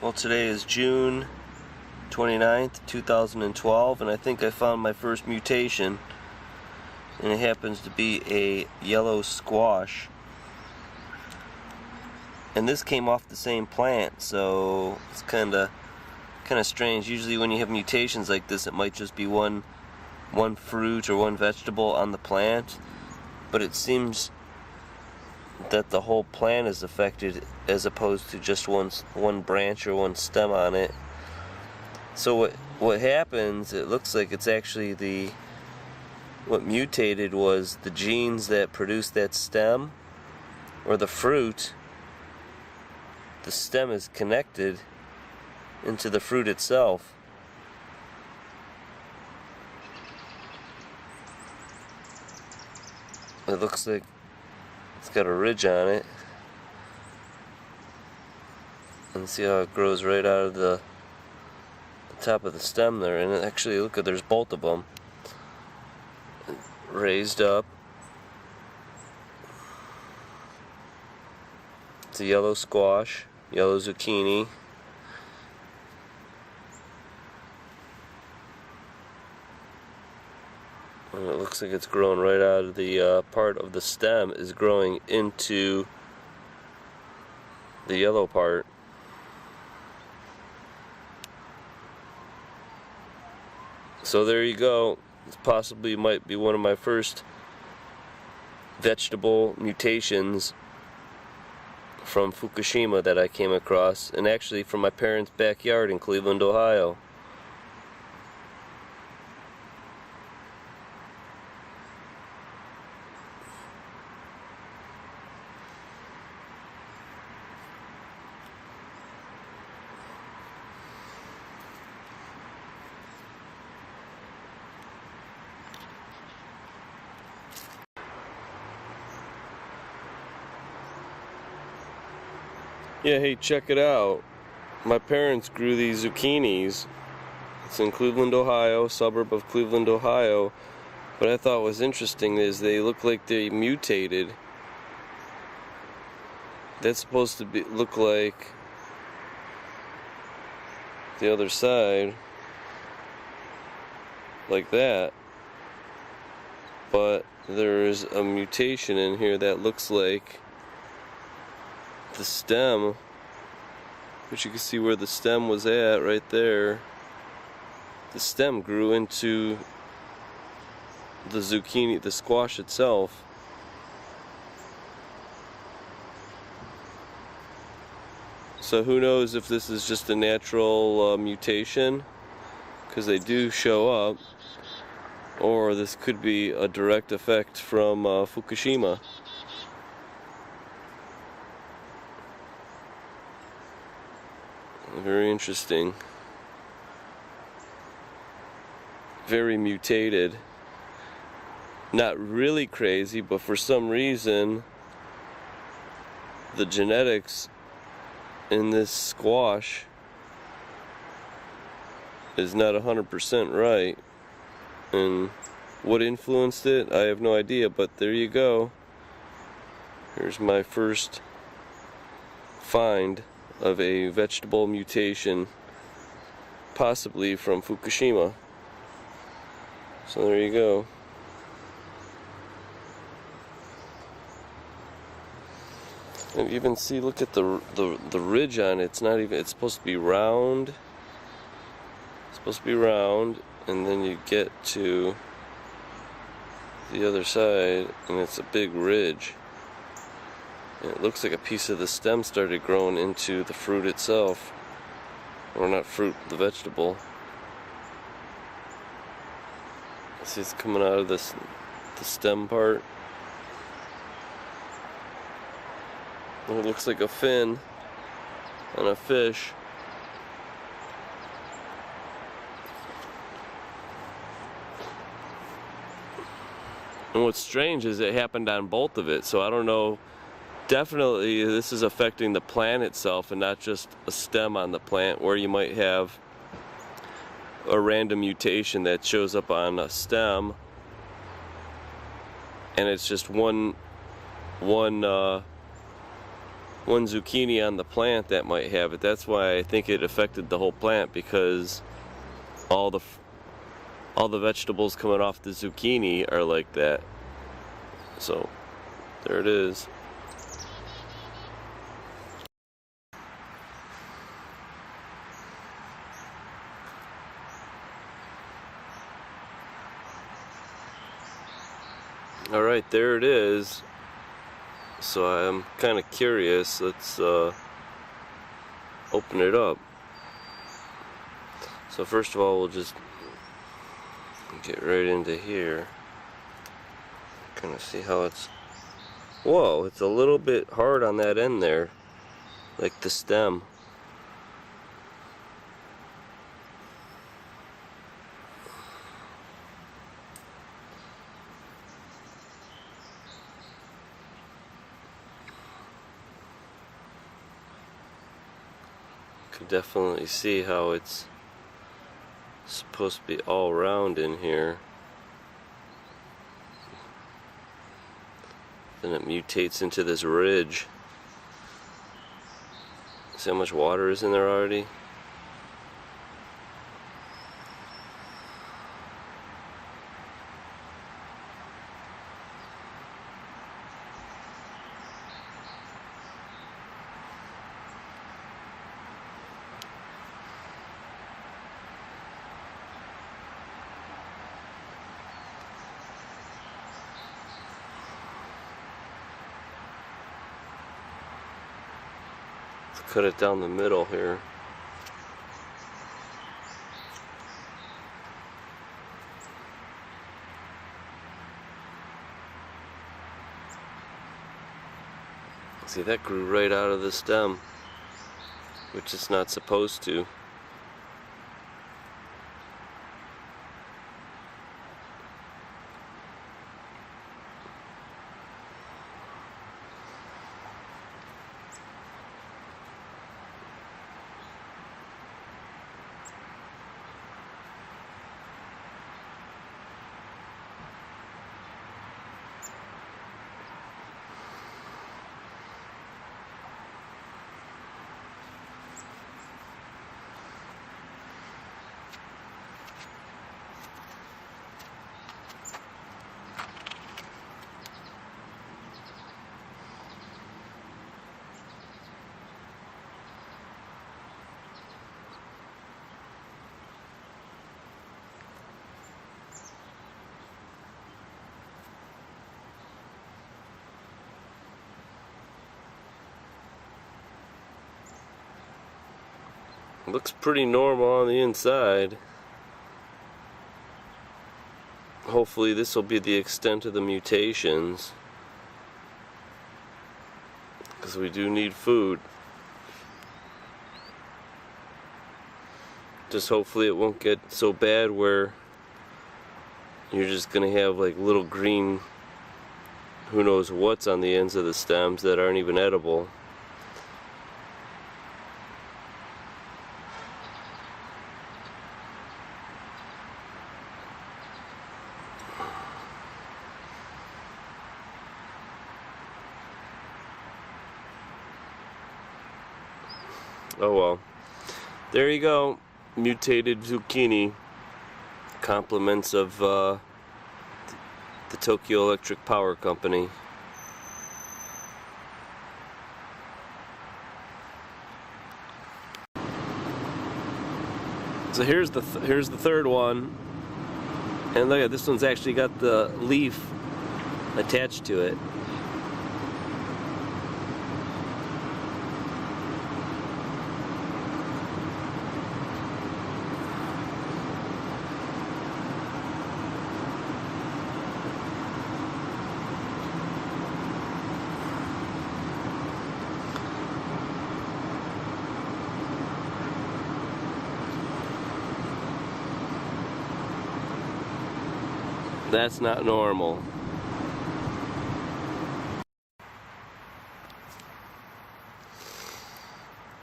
Well, today is June 29th, 2012, and I think I found my first mutation, and it happens to be a yellow squash. And this came off the same plant, so it's kind of strange. Usually when you have mutations like this, it might just be one fruit or one vegetable on the plant, but it seems that the whole plant is affected as opposed to just one branch or one stem on it. So what happens, it looks like it's actually what mutated was the genes that produce that stem or the fruit. The stem is connected into the fruit itself. It looks like it's got a ridge on it. And see how it grows right out of the top of the stem there. And actually, look at, there's both of them raised up. It's a yellow squash, yellow zucchini. And it looks like it's growing right out of the part of the stem is growing into the yellow part. So there you go. This possibly might be one of my first vegetable mutations from Fukushima that I came across, and actually from my parents' backyard in Cleveland, Ohio. Yeah, hey, check it out. My parents grew these zucchinis. It's in Cleveland, Ohio, suburb of Cleveland, Ohio. What I thought was interesting is they look like they mutated. That's supposed to look like the other side, like that. But there's a mutation in here that looks like the stem, which you can see where the stem was at right there. The stem grew into the zucchini, the squash itself. So who knows if this is just a natural mutation, because they do show up, or this could be a direct effect from Fukushima. Very interesting. Very mutated. Not really crazy, but for some reason the genetics in this squash is not 100% right. And what influenced it, I have no idea, but there you go. Here's my first find of a vegetable mutation, possibly from Fukushima. So there you go. And you even see, look at the ridge on it. It's not even, it's supposed to be round. It's supposed to be round, and then you get to the other side and it's a big ridge. And it looks like a piece of the stem started growing into the fruit itself. Or not fruit, the vegetable. See, it's coming out of the stem part. And it looks like a fin on a fish. And what's strange is it happened on both of it, so I don't know. Definitely this is affecting the plant itself and not just a stem on the plant, where you might have a random mutation that shows up on a stem and it's just one one zucchini on the plant that might have it. That's why I think it affected the whole plant, because all the vegetables coming off the zucchini are like that. So there it is. Alright, there it is. So I'm kind of curious. Let's open it up. So first of all, we'll just get right into here. Kind of see how it's... Whoa, it's a little bit hard on that end there, like the stem. Could definitely see how it's supposed to be all round in here. Then it mutates into this ridge. See how much water is in there already? Cut it down the middle here. See, that grew right out of the stem, which it's not supposed to. Looks pretty normal on the inside. Hopefully this will be the extent of the mutations, because we do need food. Just hopefully it won't get so bad where you're just gonna have like little green who knows what's on the ends of the stems that aren't even edible. Oh well. There you go. Mutated zucchini. Compliments of the Tokyo Electric Power Company. So here's the third one, and look at this one's actually got the leaf attached to it. That's not normal.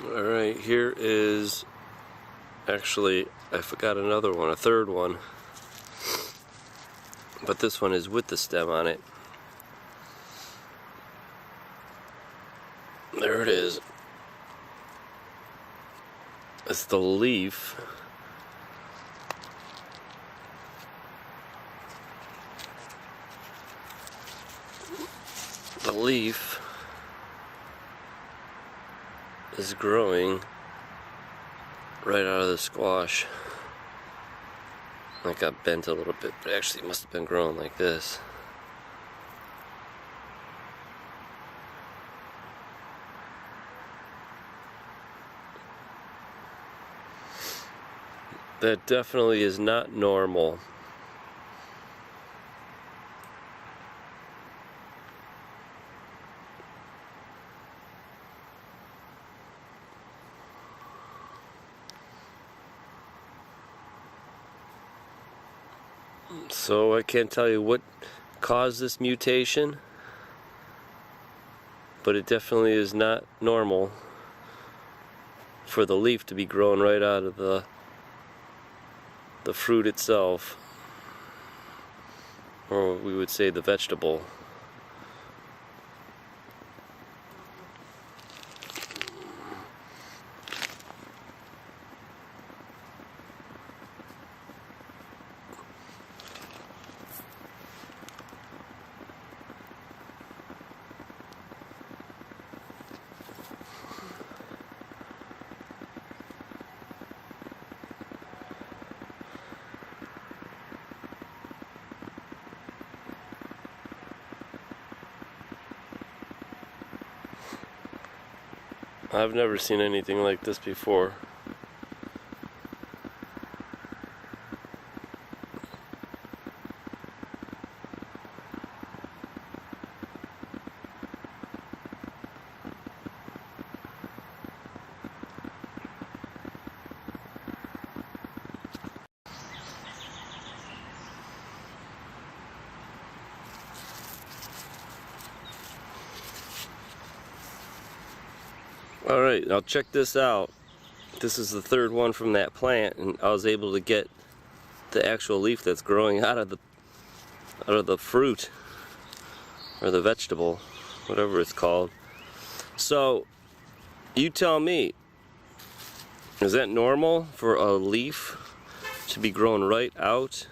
Alright, here is, actually, I forgot another one, a third one. But this one is with the stem on it. There it it is. It's the leaf. The leaf is growing right out of the squash. It got bent a little bit, but actually it must have been growing like this. That definitely is not normal. So I can't tell you what caused this mutation, but it definitely is not normal for the leaf to be growing right out of the fruit itself, or we would say the vegetable. I've never seen anything like this before. Alright, now check this out. This is the third one from that plant, and I was able to get the actual leaf that's growing out of the fruit, or the vegetable, whatever it's called. So, you tell me, is that normal for a leaf to be growing right out?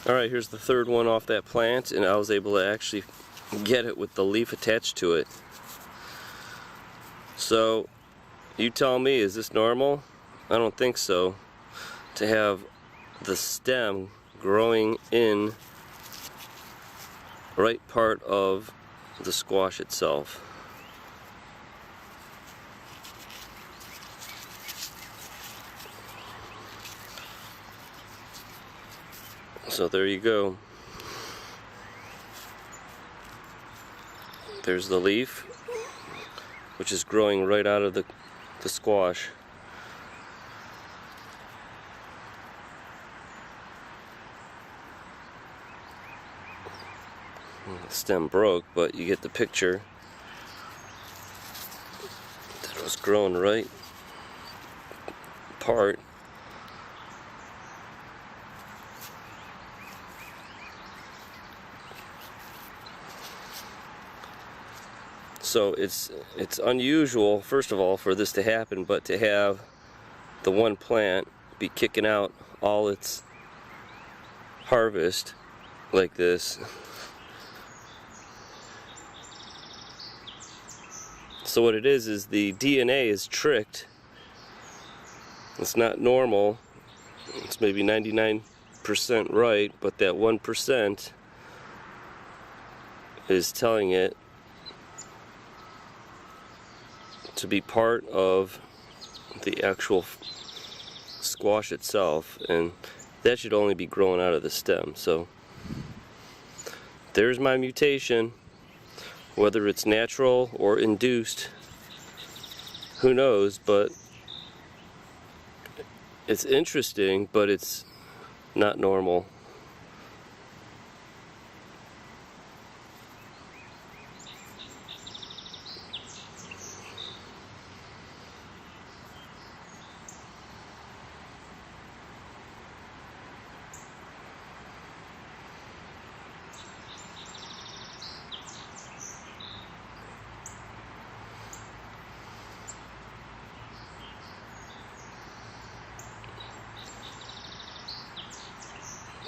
Alright, here's the third one off that plant, and I was able to actually get it with the leaf attached to it. So, you tell me, is this normal? I don't think so. To have the stem growing in right part of the squash itself. So there you go. There's the leaf, which is growing right out of the squash. The stem broke, but you get the picture that it was growing right apart. So it's unusual, first of all, for this to happen, but to have the one plant be kicking out all its harvest like this. So what it is the DNA is tricked. It's not normal. It's maybe 99% right, but that 1% is telling it to be part of the actual squash itself, and that should only be growing out of the stem. So there's my mutation. Whether it's natural or induced, who knows, but it's interesting, but it's not normal.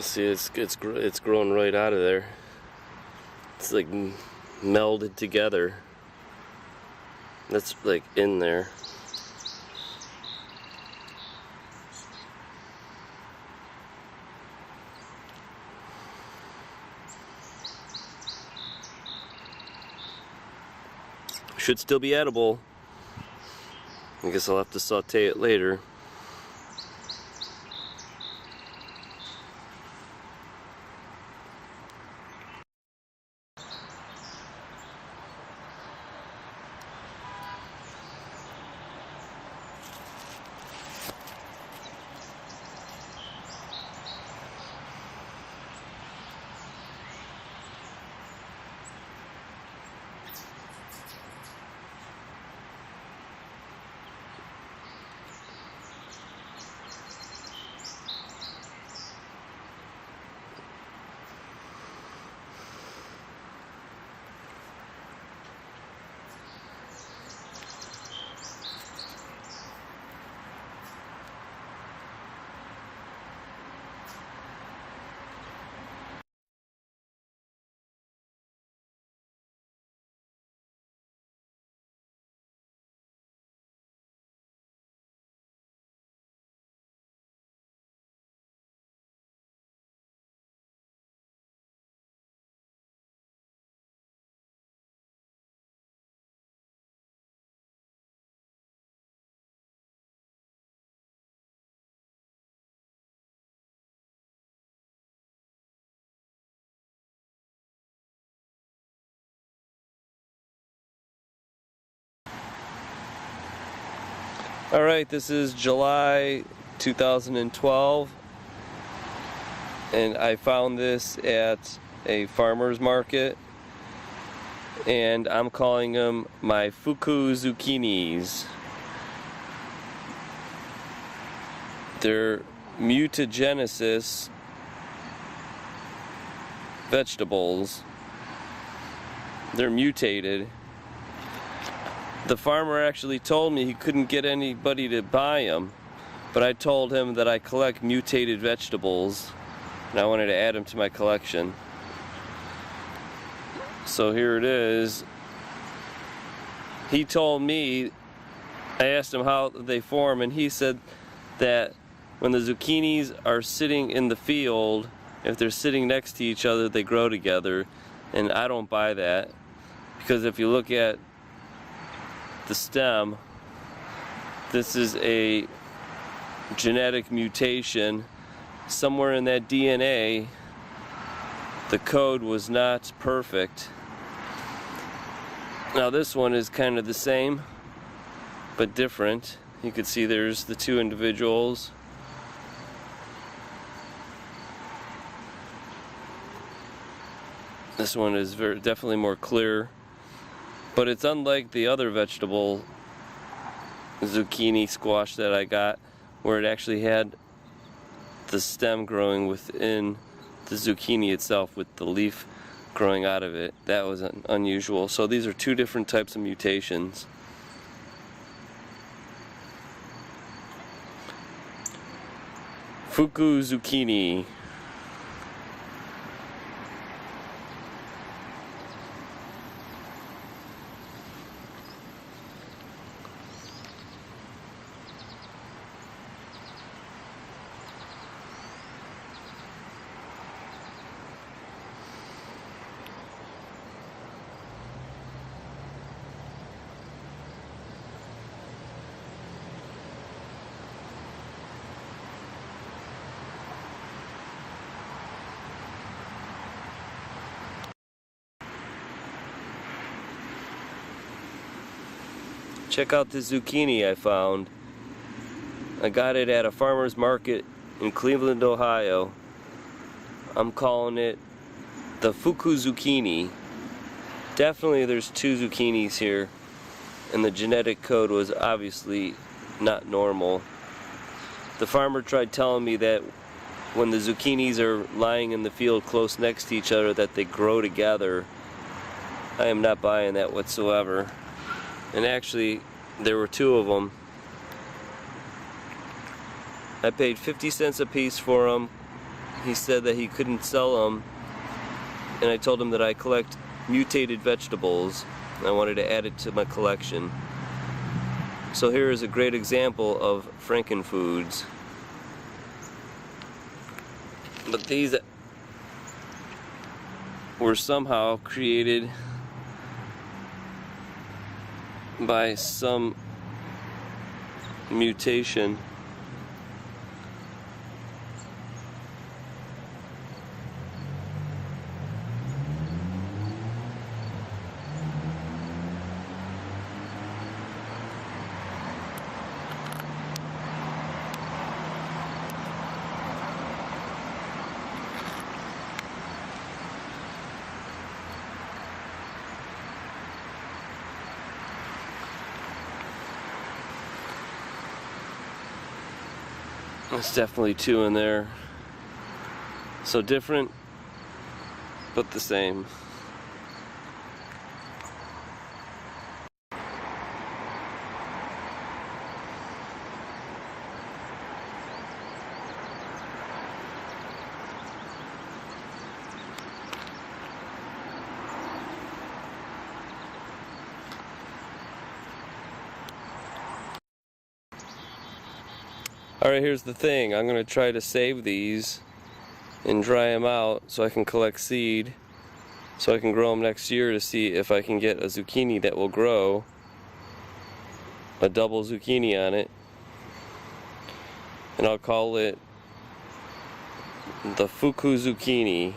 See, it's growing right out of there. It's like melded together. That's like in there. Should still be edible. I guess I'll have to saute it later. Alright, this is July 2012, and I found this at a farmer's market, and I'm calling them my Fukuzucchinis. They're mutagenesis vegetables. They're mutated. The farmer actually told me he couldn't get anybody to buy them, but I told him that I collect mutated vegetables and I wanted to add them to my collection. So here it is. He told me, I asked him how they form, and he said that when the zucchinis are sitting in the field, if they're sitting next to each other, they grow together, and I don't buy that, because if you look at the stem, this is a genetic mutation. Somewhere in that DNA, the code was not perfect. Now this one is kind of the same, but different. You can see there's the two individuals. This one is definitely more clear. But it's unlike the other vegetable zucchini squash that I got, where it actually had the stem growing within the zucchini itself with the leaf growing out of it. That was unusual. So these are two different types of mutations. Fukuzucchini. Check out this zucchini I found. I got it at a farmer's market in Cleveland, Ohio. I'm calling it the Fukuzucchini. Definitely there's two zucchinis here, and the genetic code was obviously not normal. The farmer tried telling me that when the zucchinis are lying in the field close next to each other that they grow together. I am not buying that whatsoever. And actually, there were two of them. I paid 50 cents a piece for them, he said that he couldn't sell them, and I told him that I collect mutated vegetables and I wanted to add it to my collection. So here is a great example of frankenfoods. But these were somehow created by some mutation. There's definitely two in there. So different, but the same. Alright, here's the thing. I'm going to try to save these and dry them out so I can collect seed, so I can grow them next year to see if I can get a zucchini that will grow, a double zucchini on it, and I'll call it the Fukuzucchini.